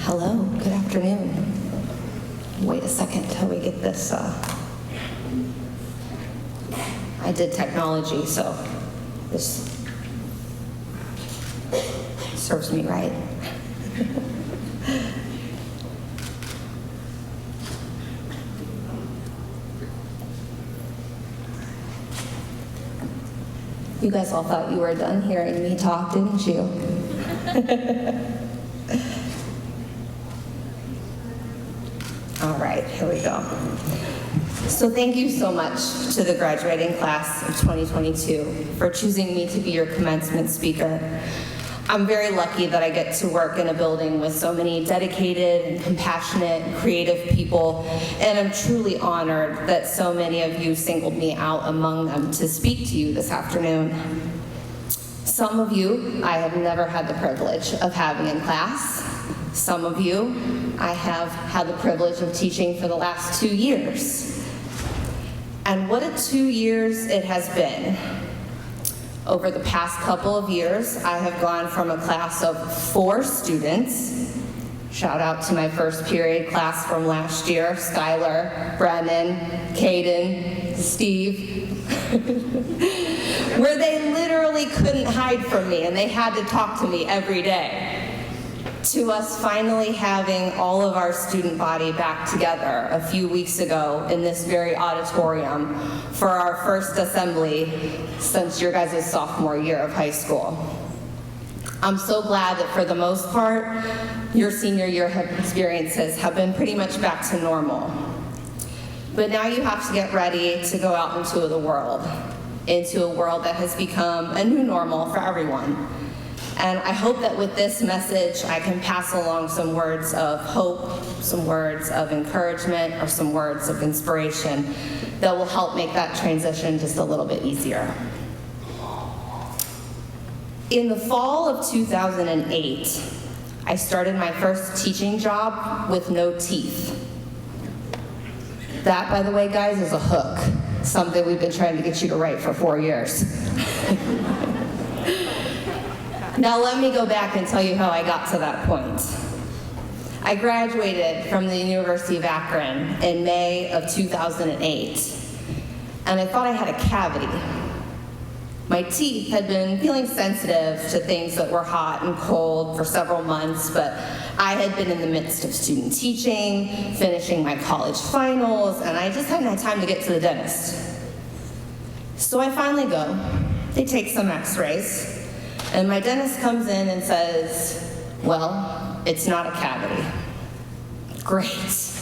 Hello, good afternoon. Wait a second till we get this. I did technology, so this serves me right. You guys all thought you were done hearing me talk, didn't you? All right, here we go. So thank you so much to the graduating class of 2022 for choosing me to be your commencement speaker. I'm very lucky that I get to work in a building with so many dedicated and compassionate and creative people, and I'm truly honored that so many of you singled me out among them to speak to you this afternoon. Some of you I have never had the privilege of having in class. Some of you I have had the privilege of teaching for the last 2 years. And what a 2 years it has been. Over the past couple of years, I have gone from a class of 4 students, shout out to my first period class from last year, Skylar, Brennan, Caden, Steve, where they literally couldn't hide from me and they had to talk to me every day, to us finally having all of our student body back together a few weeks ago in this very auditorium for our first assembly since your guys' sophomore year of high school. I'm so glad that for the most part, your senior year experiences have been pretty much back to normal. But now you have to get ready to go out into the world, into a world that has become a new normal for everyone. And I hope that with this message, I can pass along some words of hope, some words of encouragement, or some words of inspiration that will help make that transition just a little bit easier. In the fall of 2008, I started my first teaching job with no teeth. That, by the way, guys, is a hook, something we've been trying to get you to write for 4 years. Now let me go back and tell you how I got to that point. I graduated from the University of Akron in May of 2008, and I thought I had a cavity. My teeth had been feeling sensitive to things that were hot and cold for several months, but I had been in the midst of student teaching, finishing my college finals, and I just hadn't had time to get to the dentist. So I finally go. They take some x-rays. And my dentist comes in and says, well, it's not a cavity. Great,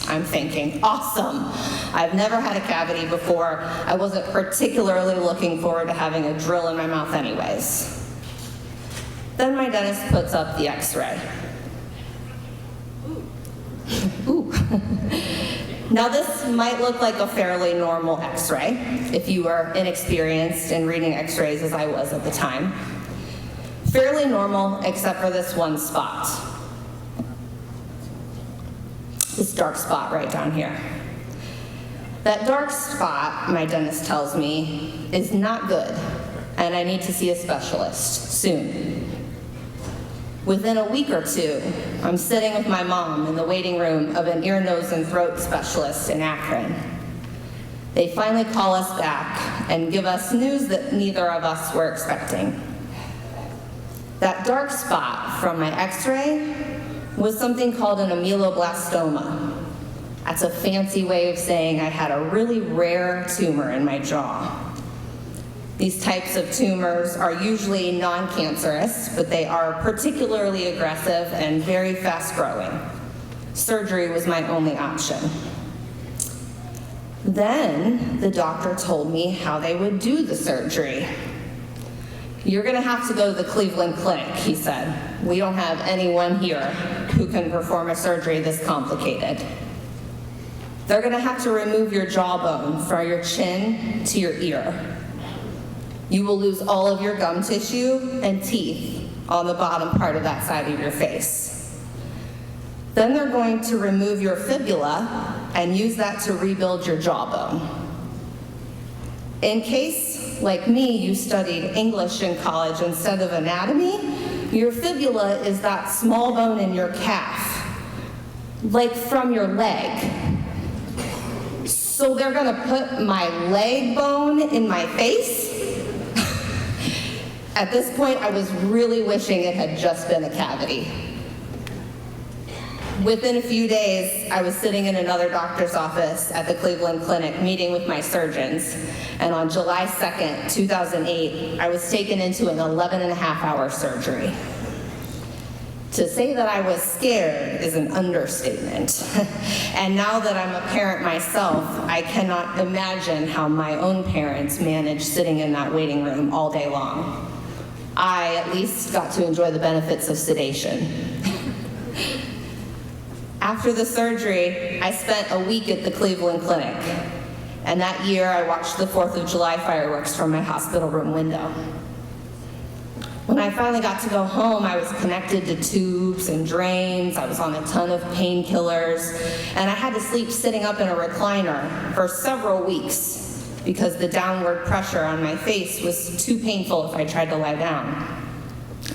I'm thinking, awesome. I've never had a cavity before. I wasn't particularly looking forward to having a drill in my mouth anyways. Then my dentist puts up the x-ray. Ooh. Now this might look like a fairly normal x-ray if you were inexperienced in reading x-rays as I was at the time. Fairly normal, except for this one spot. This dark spot right down here. That dark spot, my dentist tells me, is not good, and I need to see a specialist soon. Within a week or 2, I'm sitting with my mom in the waiting room of an ear, nose, and throat specialist in Akron. They finally call us back and give us news that neither of us were expecting. That dark spot from my x-ray was something called an ameloblastoma. That's a fancy way of saying I had a really rare tumor in my jaw. These types of tumors are usually non-cancerous, but they are particularly aggressive and very fast-growing. Surgery was my only option. Then the doctor told me how they would do the surgery. You're gonna have to go to the Cleveland Clinic, he said. We don't have anyone here who can perform a surgery this complicated. They're gonna have to remove your jawbone from your chin to your ear. You will lose all of your gum tissue and teeth on the bottom part of that side of your face. Then they're going to remove your fibula and use that to rebuild your jawbone. In case, like me, you studied English in college instead of anatomy, Your fibula is that small bone in your calf, like from your leg. So they're gonna put my leg bone in my face? At this point, I was really wishing it had just been a cavity. Within a few days, I was sitting in another doctor's office at the Cleveland Clinic meeting with my surgeons, and on July 2nd, 2008, I was taken into an 11.5-hour surgery. To say that I was scared is an understatement. And now that I'm a parent myself, I cannot imagine how my own parents managed sitting in that waiting room all day long. I at least got to enjoy the benefits of sedation. After the surgery, I spent a week at the Cleveland Clinic, and that year I watched the 4th of July fireworks from my hospital room window. When I finally got to go home, I was connected to tubes and drains, I was on a ton of painkillers, and I had to sleep sitting up in a recliner for several weeks because the downward pressure on my face was too painful if I tried to lie down.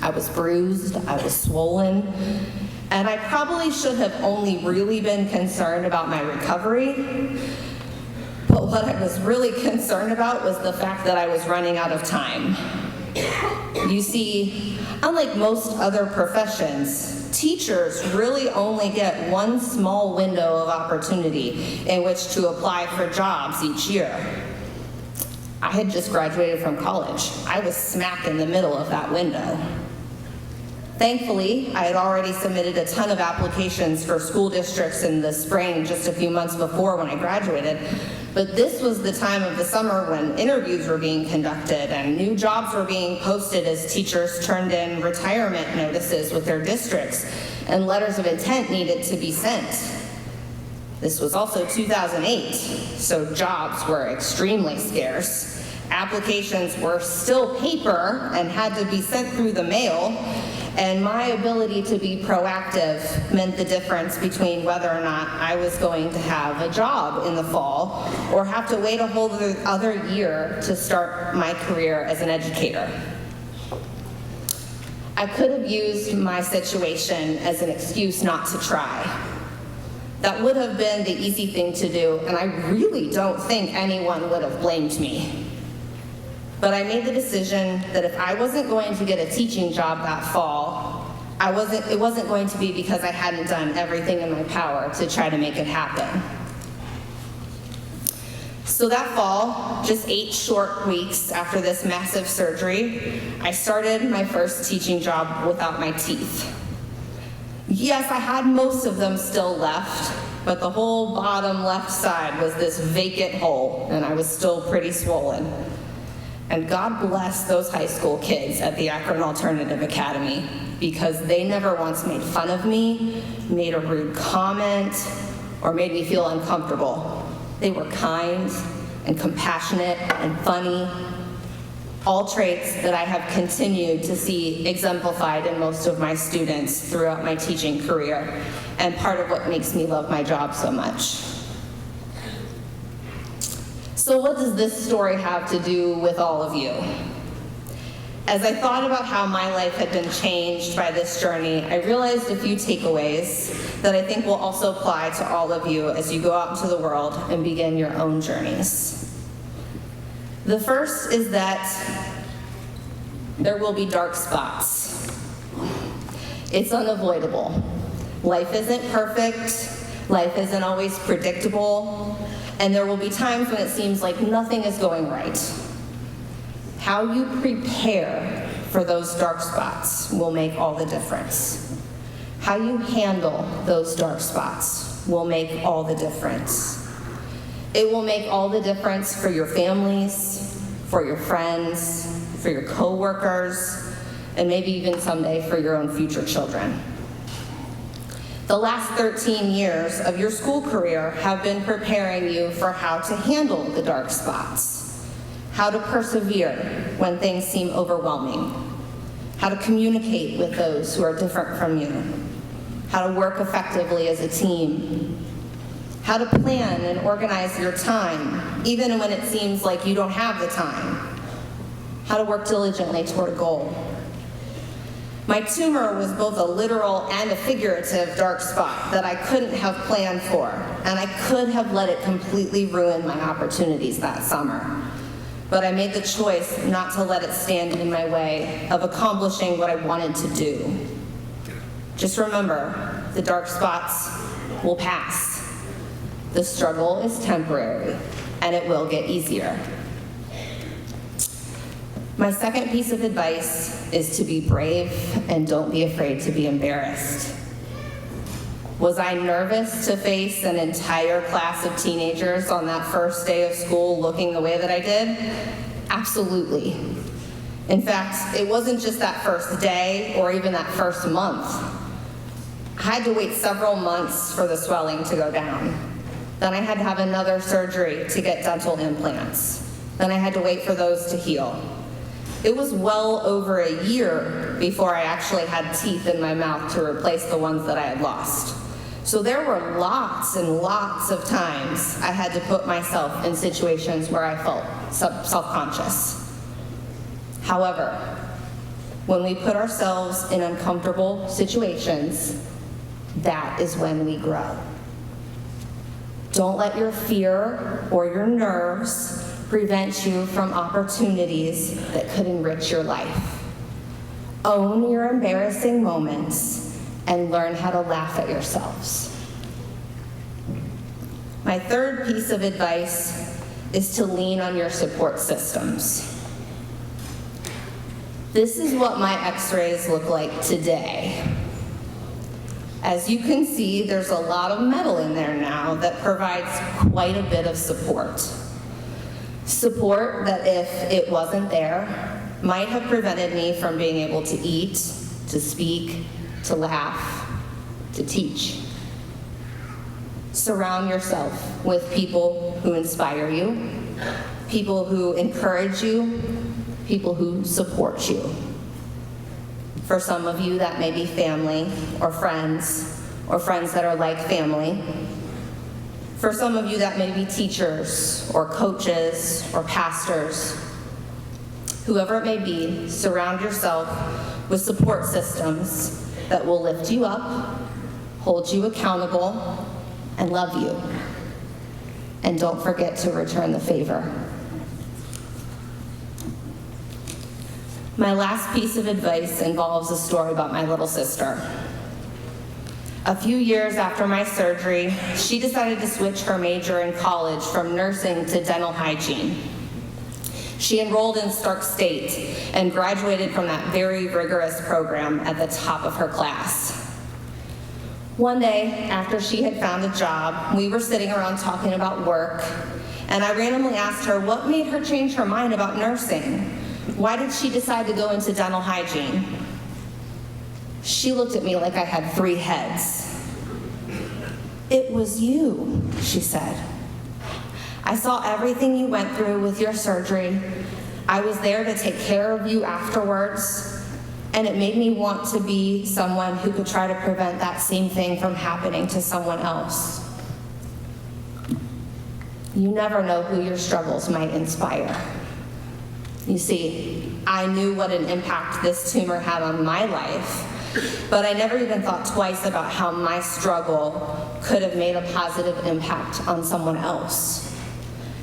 I was bruised, I was swollen, and I probably should have only really been concerned about my recovery, but what I was really concerned about was the fact that I was running out of time. You see, unlike most other professions, teachers really only get one small window of opportunity in which to apply for jobs each year. I had just graduated from college. I was smack in the middle of that window. Thankfully, I had already submitted a ton of applications for school districts in the spring, just a few months before when I graduated. But this was the time of the summer when interviews were being conducted and new jobs were being posted as teachers turned in retirement notices with their districts and letters of intent needed to be sent. This was also 2008, so jobs were extremely scarce. Applications were still paper and had to be sent through the mail, and my ability to be proactive meant the difference between whether or not I was going to have a job in the fall or have to wait a whole other year to start my career as an educator. I could have used my situation as an excuse not to try. That would have been the easy thing to do, and I really don't think anyone would have blamed me. But I made the decision that if I wasn't going to get a teaching job that fall, it wasn't going to be because I hadn't done everything in my power to try to make it happen. So that fall, just 8 short weeks after this massive surgery, I started my first teaching job without my teeth. Yes, I had most of them still left, but the whole bottom left side was this vacant hole, and I was still pretty swollen. And God bless those high school kids at the Akron Alternative Academy, because they never once made fun of me, made a rude comment, or made me feel uncomfortable. They were kind and compassionate and funny, all traits that I have continued to see exemplified in most of my students throughout my teaching career, and part of what makes me love my job so much. So what does this story have to do with all of you? As I thought about how my life had been changed by this journey, I realized a few takeaways that I think will also apply to all of you as you go out into the world and begin your own journeys. The first is that there will be dark spots. It's unavoidable. Life isn't perfect. Life isn't always predictable. And there will be times when it seems like nothing is going right. How you prepare for those dark spots will make all the difference. How you handle those dark spots will make all the difference. It will make all the difference for your families, for your friends, for your coworkers, and maybe even someday for your own future children. The last 13 years of your school career have been preparing you for how to handle the dark spots, how to persevere when things seem overwhelming, how to communicate with those who are different from you, how to work effectively as a team, how to plan and organize your time, even when it seems like you don't have the time, how to work diligently toward a goal. My tumor was both a literal and a figurative dark spot that I couldn't have planned for, and I could have let it completely ruin my opportunities that summer. But I made the choice not to let it stand in my way of accomplishing what I wanted to do. Just remember, the dark spots will pass. The struggle is temporary, and it will get easier. My second piece of advice is to be brave and don't be afraid to be embarrassed. Was I nervous to face an entire class of teenagers on that first day of school looking the way that I did? Absolutely. In fact, it wasn't just that first day or even that first month. I had to wait several months for the swelling to go down. Then I had to have another surgery to get dental implants. Then I had to wait for those to heal. It was well over a year before I actually had teeth in my mouth to replace the ones that I had lost. So there were lots and lots of times I had to put myself in situations where I felt self-conscious. However, when we put ourselves in uncomfortable situations, that is when we grow. Don't let your fear or your nerves prevent you from opportunities that could enrich your life. Own your embarrassing moments and learn how to laugh at yourselves. My third piece of advice is to lean on your support systems. This is what my x-rays look like today. As you can see, there's a lot of metal in there now that provides quite a bit of support. Support that, if it wasn't there, might have prevented me from being able to eat, to speak, to laugh, to teach. Surround yourself with people who inspire you, people who encourage you, people who support you. For some of you, that may be family or friends that are like family. For some of you, that may be teachers or coaches or pastors. Whoever it may be, surround yourself with support systems that will lift you up, hold you accountable, and love you. And don't forget to return the favor. My last piece of advice involves a story about my little sister. A few years after my surgery, she decided to switch her major in college from nursing to dental hygiene. She enrolled in Stark State and graduated from that very rigorous program at the top of her class. One day, after she had found a job, we were sitting around talking about work, and I randomly asked her what made her change her mind about nursing. Why did she decide to go into dental hygiene? She looked at me like I had 3 heads. "It was you," she said. "I saw everything you went through with your surgery. I was there to take care of you afterwards, and it made me want to be someone who could try to prevent that same thing from happening to someone else." You never know who your struggles might inspire. You see, I knew what an impact this tumor had on my life, but I never even thought twice about how my struggle could have made a positive impact on someone else,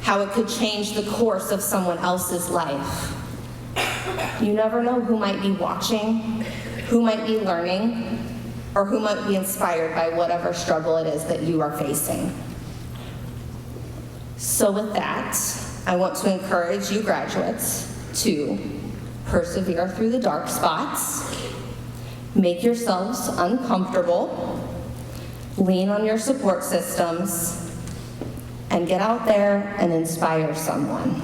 how it could change the course of someone else's life. You never know who might be watching, who might be learning, or who might be inspired by whatever struggle it is that you are facing. So with that, I want to encourage you graduates to persevere through the dark spots, make yourselves uncomfortable, lean on your support systems, and get out there and inspire someone.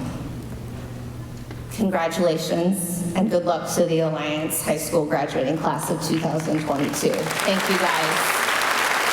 Congratulations and good luck to the Alliance High School graduating class of 2022. Thank you guys.